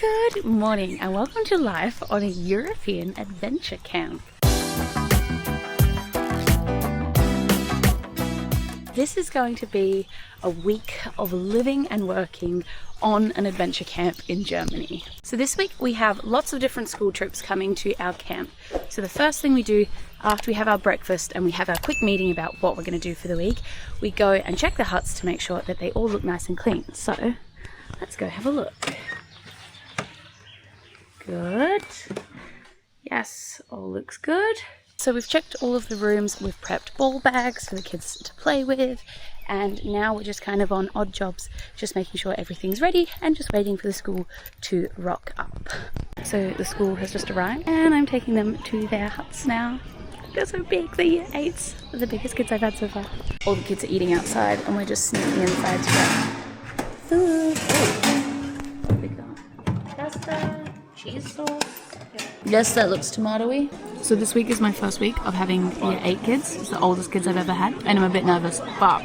Good morning and welcome to life on a European adventure camp. This is going to be a week of living and working on an adventure camp in Germany. So this week we have lots of different school trips coming to our camp. So the first thing we do after we have our breakfast and we have our quick meeting about what we're going to do for the week, we go and check the huts to make sure that they all look nice and clean. So let's go have a look. Good. Yes, all looks good. So we've checked all of the rooms, we've prepped ball bags for the kids to play with, and now we're just kind of on odd jobs, just making sure everything's ready and just waiting for the school to rock up. So the school has just arrived and I'm taking them to their huts now. They're so big, they're year 8s. They're the biggest kids I've had so far. All the kids are eating outside and we're just sneaking inside to get food. Oh, what have we got? Pasta, cheese sauce. Yes, that looks tomatoey. So this week is my first week of having year 8 kids. It's the oldest kids I've ever had, and I'm a bit nervous, but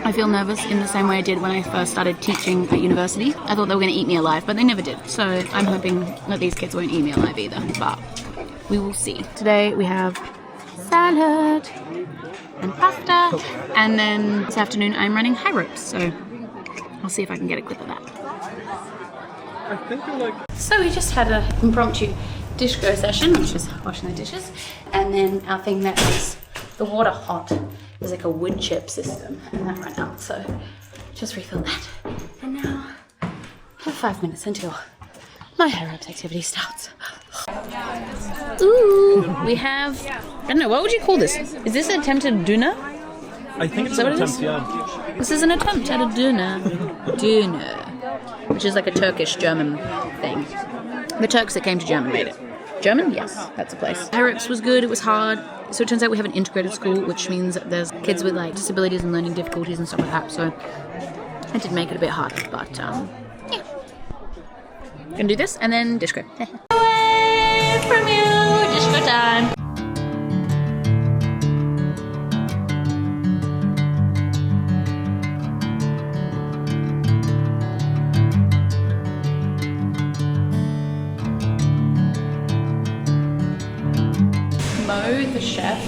I feel nervous in the same way I did when I first started teaching at university. I thought they were going to eat me alive, but they never did. So I'm hoping that these kids won't eat me alive either, but we will see. Today we have salad and pasta, and then this afternoon I'm running high ropes, so I'll see if I can get a clip of that. So we just had an impromptu dish go session, which is washing the dishes, and then our thing that is the water hot is like a wood chip system, and that ran out, so just refilled that. And now I have 5 minutes until my high ropes activity starts. Ooh, we have, I don't know, what would you call this? Is this an attempted döner? I think it's an attempt, yeah. This is an attempt at a döner. Döner, which is like a Turkish German thing. The Turks that came to Germany made it. German? Yes, that's a place. High ropes was good, it was hard. So it turns out we have an integrated school, which means that there's kids with like disabilities and learning difficulties and stuff like that. So I did make it a bit harder, but yeah. Gonna do this and then dish go. Away from you, dish go time. The chef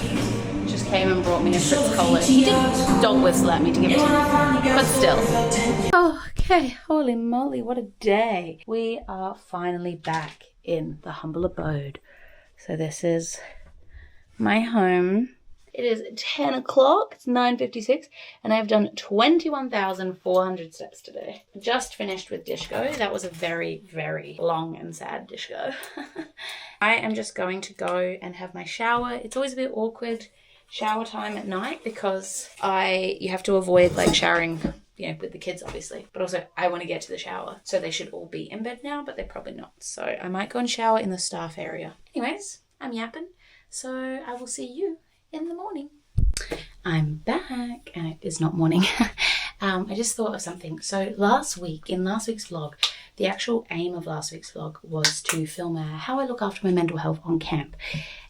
just came and brought me a Fritz Cola. He did dog whistle at me to give it to me, but still. Okay, holy moly, what a day. We are finally back in the humble abode. So this is my home. It is 10 o'clock, it's 9:56, and I've done 21,400 steps today. Just finished with dish go. That was a very, very long and sad dish go. I am just going to go and have my shower. It's always a bit awkward shower time at night because you have to avoid like showering, you know, with the kids obviously, but also I want to get to the shower. So they should all be in bed now, but they're probably not. So I might go and shower in the staff area. Anyways, I'm yapping. So I will see you in the morning. I'm back and it is not morning. I just thought of something. So in last week's vlog, the actual aim of last week's vlog was to film how I look after my mental health on camp.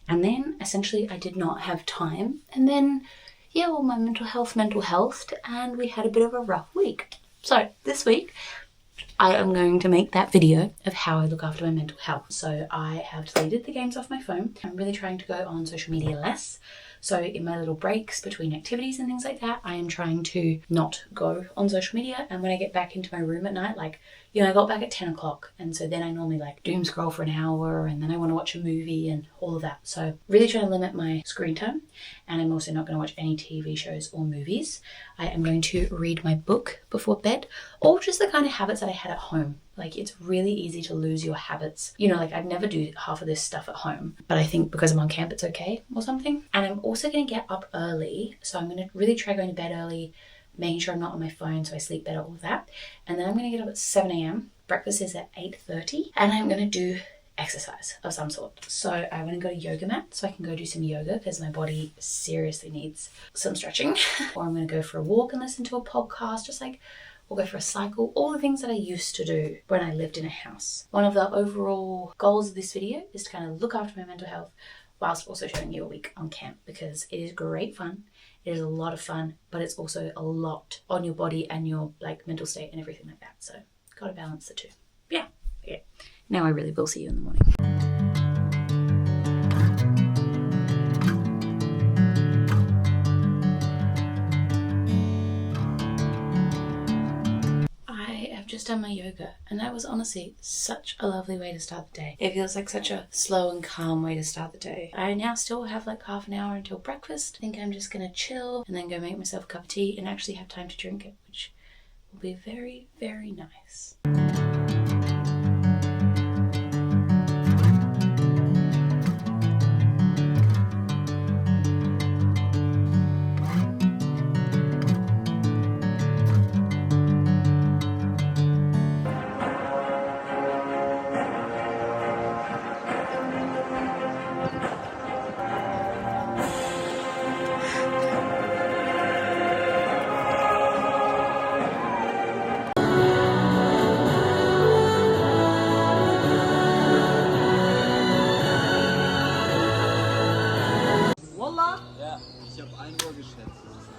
And then essentially I did not have time. And then, yeah, well, my mental health, and we had a bit of a rough week. So this week, I am going to make that video of how I look after my mental health. So I have deleted the games off my phone. I'm really trying to go on social media less. So in my little breaks between activities and things like that, I am trying to not go on social media. And when I get back into my room at night, like, you know, I got back at 10 o'clock. And so then I normally like doom scroll for an hour and then I want to watch a movie and all of that. So really trying to limit my screen time. And I'm also not going to watch any TV shows or movies. I am going to read my book before bed, or just the kind of habits that I had at home. Like, it's really easy to lose your habits. You know, like I'd never do half of this stuff at home, but I think because I'm on camp, it's okay or something. And I'm also going to get up early. So I'm going to really try going to bed early, making sure I'm not on my phone so I sleep better, all of that. And then I'm going to get up at 7 a.m. Breakfast is at 8:30 and I'm going to do exercise of some sort. So I want to go to yoga mat so I can go do some yoga because my body seriously needs some stretching. Or I'm going to go for a walk and listen to a podcast, just like, or go for a cycle, all the things that I used to do when I lived in a house. One of the overall goals of this video is to kind of look after my mental health whilst also showing you a week on camp, because it is great fun. It is a lot of fun, but it's also a lot on your body and your like mental state and everything like that. So got to balance the two. Yeah. Now I really will see you in the morning. Just done my yoga, and that was honestly such a lovely way to start the day. It feels like such a slow and calm way to start the day. I now still have like half an hour until breakfast. I think I'm just gonna chill and then go make myself a cup of tea and actually have time to drink it, which will be very, very nice.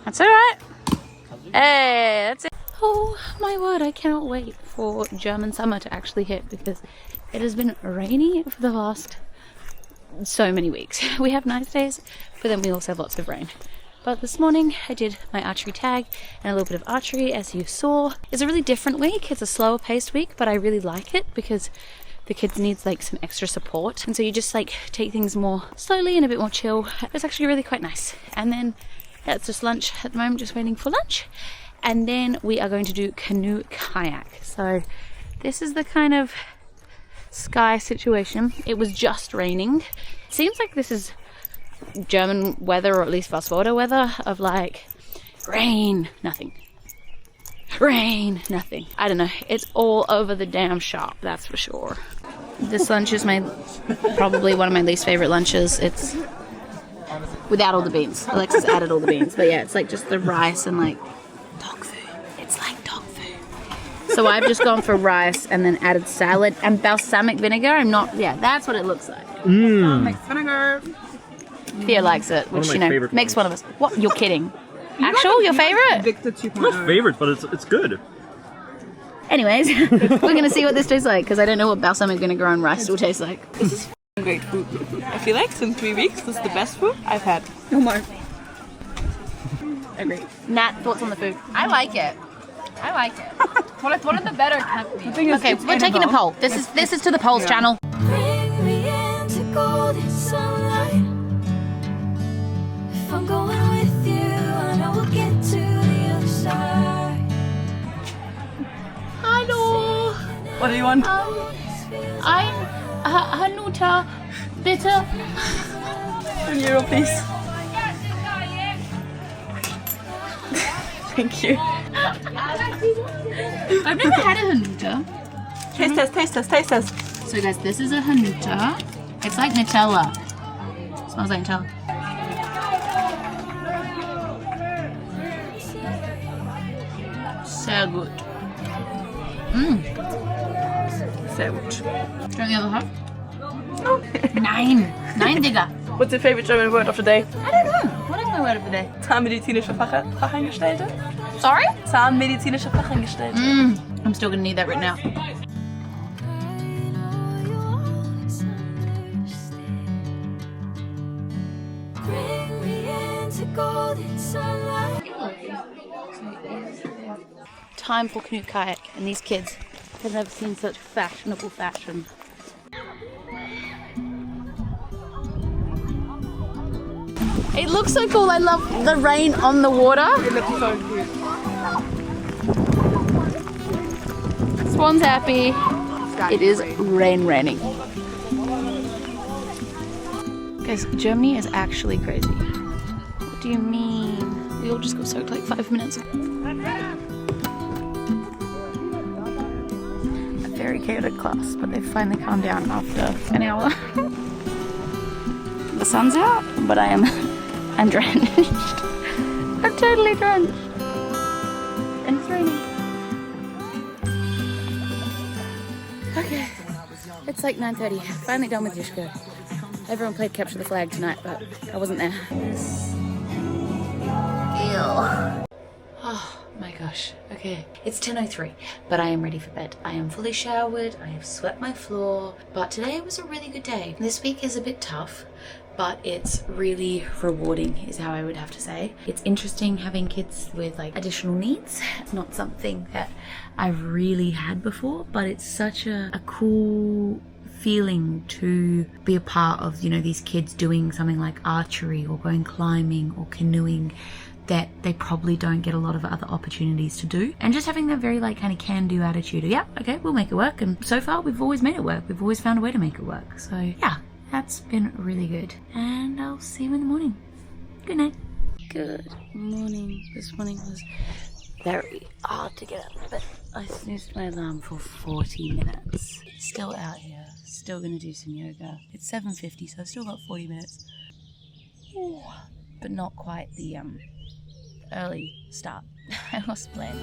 That's alright. Hey, that's it. Oh my word, I cannot wait for German summer to actually hit because it has been rainy for the last so many weeks. We have nice days, but then we also have lots of rain. But this morning I did my archery tag and a little bit of archery, as you saw. It's a really different week. It's a slower paced week, but I really like it because the kids needs like some extra support. And so you just like take things more slowly and a bit more chill. It's actually really quite nice. And then that's just lunch at the moment, just waiting for lunch. And then we are going to do canoe kayak. So this is the kind of sky situation. It was just raining. It seems like this is German weather, or at least Wasserwater weather, of like rain, nothing. Rain, nothing. I don't know. It's all over the damn shop, that's for sure. This lunch is probably one of my least favorite lunches. It's without all the beans. Alexis added all the beans, but yeah, it's like just the rice and like dog food. It's like dog food. So I've just gone for rice and then added salad and balsamic vinegar. That's what it looks like. Balsamic vinegar. Thea likes it, which, you know, makes one of us. What? You're kidding. Your favorite? Not favorite, but it's good. Anyways, we're going to see what this tastes like, because I don't know what balsamic vinegar on rice will taste like. This is great food. I feel like since 3 weeks, this is the best food I've had. No more. Agree. Nat, thoughts on the food? I like it. What are the better companies? Okay, we're taking a poll. This is to the polls channel. Bring me into golden sunlight. If I'm going with you, I know we'll get to the other side. Hallo. What do you want? Ein Hanuta, bitte. €1, please. Thank you. I've never had a Hanuta. Taste test. So guys, this is a Hanuta. It's like Nutella. Smells like Nutella. So good. Sehr gut. Do you want the other half? Nein, Digga. What's your favorite German word of the day? I don't know. What is my word of the day? Zahnmedizinische Fachangestellte. Sorry? Zahnmedizinische Fachangestellte. I'm still gonna need that written out. Bring me into golden sunlight. Time for canoe kayak, and these kids have never seen such fashionable fashion. It looks so cool. I love the rain on the water. It looks so cute. Swan's happy. It is raining. Guys, Germany is actually crazy. What do you mean? We all just got soaked like 5 minutes ago. A very chaotic class, but they finally calmed down after an hour. The sun's out, but I'm drenched. I'm totally drenched. And it's raining. Okay, it's like 9:30. Finally done with Disco. Everyone played Capture the Flag tonight, but I wasn't there. Ew. Oh my god. gosh. Okay. It's 10:03, but I am ready for bed. I am fully showered. I have swept my floor. But today was a really good day. This week is a bit tough, but it's really rewarding is how I would have to say. It's interesting having kids with like additional needs. It's not something that I've really had before, but it's such a cool feeling to be a part of, you know, these kids doing something like archery or going climbing or canoeing that they probably don't get a lot of other opportunities to do, and just having that very like kind of can-do attitude of, yeah, okay, we'll make it work. And so far we've always made it work. We've always found a way to make it work. So yeah, that's been really good, and I'll see you in the morning. Good night. Good morning. This morning was very hard to get up, but I snoozed my alarm for 40 minutes. Still out here, still gonna do some yoga. It's 7:50, so I've still got 40 minutes. Ooh, but not quite the early start I was planning.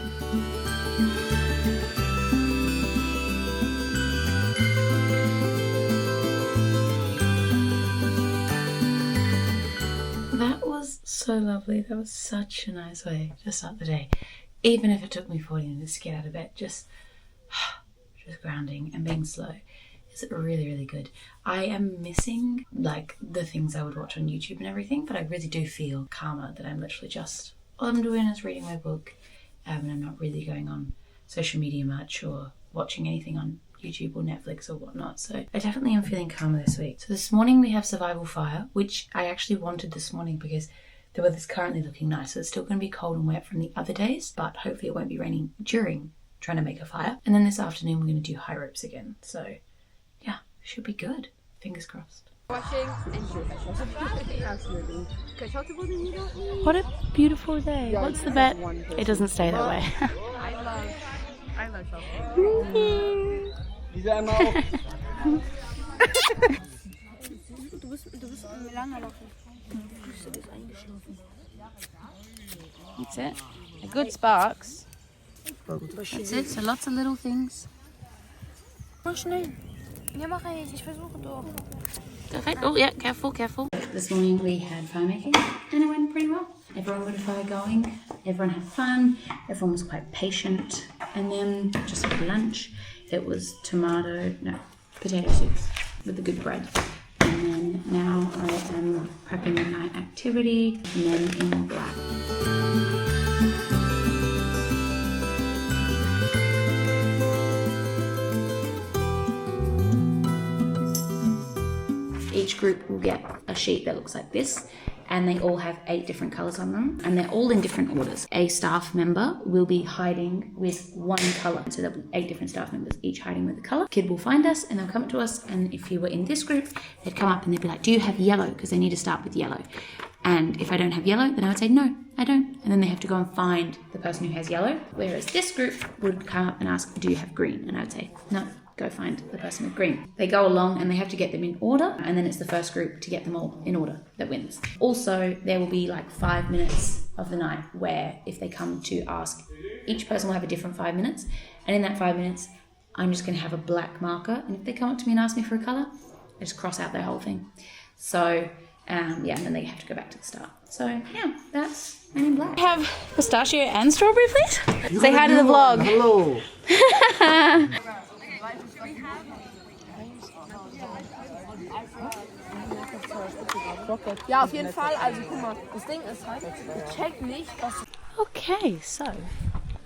That was so lovely. That was such a nice way to start the day. Even if it took me 40 minutes to get out of bed, just grounding and being slow is really, really good. I am missing like the things I would watch on YouTube and everything, but I really do feel calmer that I'm literally just, all I'm doing is reading my book, and I'm not really going on social media much or watching anything on YouTube or Netflix or whatnot. So I definitely am feeling calmer this week. So this morning we have survival fire, which I actually wanted this morning because the weather's currently looking nice. So it's still going to be cold and wet from the other days, but hopefully it won't be raining during trying to make a fire. And then this afternoon we're going to do high ropes again. So yeah, should be good. Fingers crossed. Washing and absolutely. What a beautiful day. What's the bet? It doesn't stay that way. I love shopping. That's it. A good sparks. That's it. So lots of little things. Perfect. Oh yeah, careful, careful. This morning we had fire making and it went pretty well. Everyone got a fire going, everyone had fun, everyone was quite patient. And then just for lunch, it was potato soups with the good bread. And then now I am prepping the night activity, and then in black. Each group will get a sheet that looks like this, and they all have 8 different colours on them, and they're all in different orders. A staff member will be hiding with one colour, so there'll be 8 different staff members, each hiding with a colour. Kid will find us and they'll come to us, and if you were in this group, they'd come up and they'd be like, do you have yellow? Because they need to start with yellow. And if I don't have yellow, then I would say, no, I don't. And then they have to go and find the person who has yellow. Whereas this group would come up and ask, do you have green? And I would say, no. Go find the person with green. They go along and they have to get them in order, and then it's the first group to get them all in order that wins. Also, there will be like 5 minutes of the night where if they come to ask, each person will have a different 5 minutes, and in that 5 minutes, I'm just going to have a black marker, and if they come up to me and ask me for a colour, I just cross out their whole thing. So, and then they have to go back to the start. So, yeah, that's Men in Black. Have pistachio and strawberry, please? Say hi to the vlog. Hello. Ja, auf jeden Fall. Also guck mal, das Ding ist halt, ich check nicht, was... Okay, so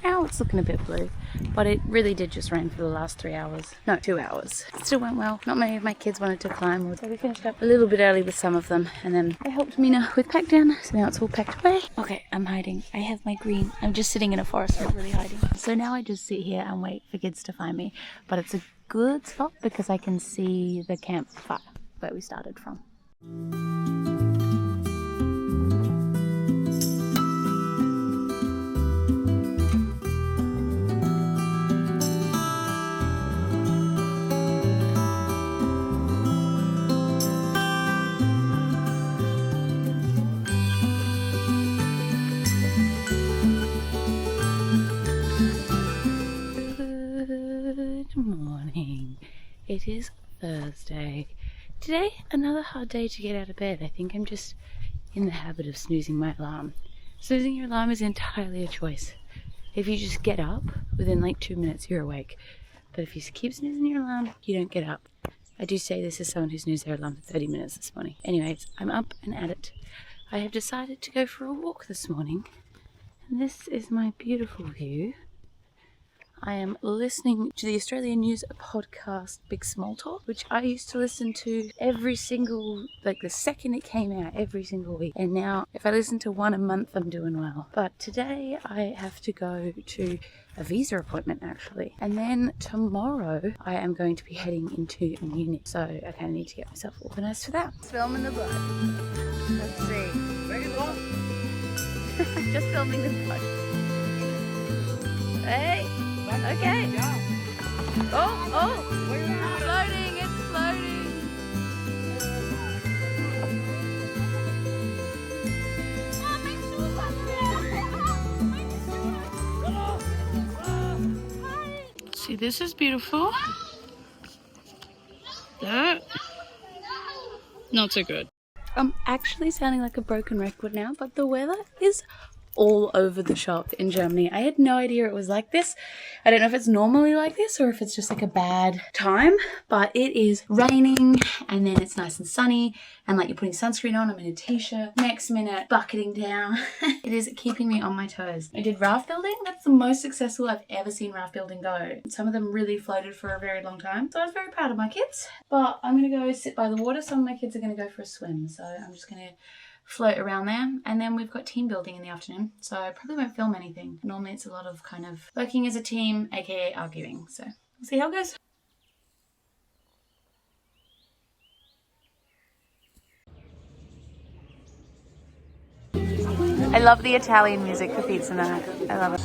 now it's looking a bit blue, but it really did just rain for the last 3 hours. No, 2 hours. It still went well. Not many of my kids wanted to climb, so we finished up a little bit early with some of them, and then I helped Mina with pack down, so now it's all packed away. Okay, I'm hiding. I have my green. I'm just sitting in a forest, not really hiding. So now I just sit here and wait for kids to find me, but it's a good spot because I can see the campfire where we started from. Good morning. It is Thursday. Today, another hard day to get out of bed. I think I'm just in the habit of snoozing my alarm. Snoozing your alarm is entirely a choice. if you just get up, within like 2 minutes you're awake. But if you keep snoozing your alarm, you don't get up. I do say this as someone who snoozed their alarm for 30 minutes this morning. Anyways, I'm up and at it. I have decided to go for a walk this morning. And this is my beautiful view. I am listening to the Australian news podcast Big Small Talk, which I used to listen to every single, like the second it came out, every single week. And now if I listen to one a month, I'm doing well. But today I have to go to a visa appointment actually. And then tomorrow I am going to be heading into Munich. So I kind of need to get myself organised for that. Filming the boat. Let's see. Just filming the boat. Hey! Okay. Oh! It's floating, it's floating. See, this is beautiful. That, not so good. I'm actually sounding like a broken record now, but the weather is all over the shop in Germany. I had no idea it was like this. I don't know if it's normally like this or if it's just like a bad time, but it is raining and then it's nice and sunny and like you're putting sunscreen on. I'm in a t-shirt. Next minute, bucketing down. It is keeping me on my toes. I did raft building. That's the most successful I've ever seen raft building go. Some of them really floated for a very long time. So I was very proud of my kids, but I'm gonna go sit by the water. Some of my kids are gonna go for a swim. So I'm just gonna float around there, and then we've got team building in the afternoon, so I probably won't film anything. Normally it's a lot of kind of working as a team, aka arguing, so we'll see how it goes. I love the Italian music for pizza night. I love it.